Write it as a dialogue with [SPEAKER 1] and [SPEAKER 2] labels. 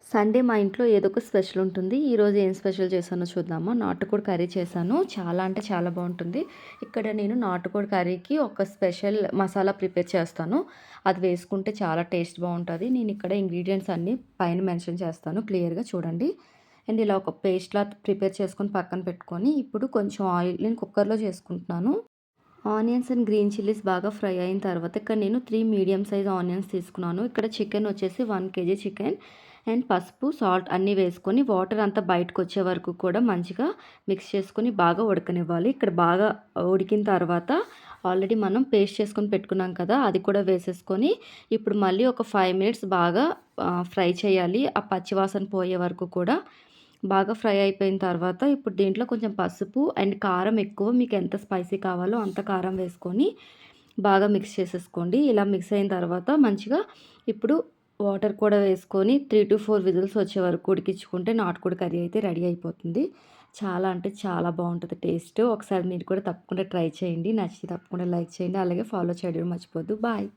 [SPEAKER 1] Sunday మా ఇంట్లో ఏదో ఒక స్పెషల్ ఉంటుంది. ఈరోజు ఏం స్పెషల్ చేశానో చూద్దామా? నాటుకోడి కర్రీ చేశాను. చాలా అంటే చాలా బావుంటుంది. ఇక్కడ నేను నాటుకోడి కర్రీకి ఒక స్పెషల్ మసాలా ప్రిపేర్ చేస్తాను. అది వేసుకుంటే చాలా టేస్ట్ బావుంటది. నేను ఇక్కడ ఇంగ్రీడియెంట్స్ అన్నీ పైన మెన్షన్ చేస్తాను క్లియర్‌గా చూడండి. అండ్ ఇలా ఒక పేస్ట్‌లా ప్రిపేర్ చేసుకొని పక్కన పెట్టుకొని, ఇప్పుడు కొంచెం ఆయిల్ నేను కుక్కర్‌లో చేసుకుంటున్నాను. ఆనియన్స్ అండ్ గ్రీన్ చిల్లీస్ బాగా ఫ్రై అయిన తర్వాత ఇక్కడ నేను 3 మీడియం సైజ్ ఆనియన్స్ తీసుకున్నాను. ఇక్కడ చికెన్ వచ్చేసి 1 కేజీ చికెన్ అండ్ పసుపు, సాల్ట్ అన్నీ వేసుకొని వాటర్ అంతా బయటకొచ్చే వరకు కూడా మంచిగా మిక్స్ చేసుకొని బాగా ఉడకనివ్వాలి. ఇక్కడ బాగా ఉడికిన తర్వాత ఆల్రెడీ మనం పేస్ట్ చేసుకొని పెట్టుకున్నాం కదా! అది కూడా వేసేసుకొని ఇప్పుడు మళ్ళీ ఒక 5 మినిట్స్ బాగా ఫ్రై చేయాలి. ఆ పచ్చి వాసన పోయే వరకు కూడా. బాగా ఫ్రై అయిపోయిన తర్వాత ఇప్పుడు దీంట్లో కొంచెం పసుపు అండ్ కారం ఎక్కువ మీకు ఎంత స్పైసీ కావాలో అంత కారం వేసుకొని బాగా మిక్స్ చేసేసుకోండి. ఇలా మిక్స్ అయిన తర్వాత మంచిగా ఇప్పుడు వాటర్ కూడా వేసుకొని 3-4 విజిల్స్ వచ్చే వరకు ఉడికించుకుంటే నాటుకోడి కర్రీ అయితే రెడీ అయిపోతుంది. చాలా అంటే చాలా బావుంటది టేస్ట్. ఒకసారి మీరు కూడా తప్పకుండా ట్రై చేయండి. నచ్చితే తప్పకుండా లైక్ చేయండి. అలాగే ఫాలో చేయడం మర్చిపోద్దు. బాయ్.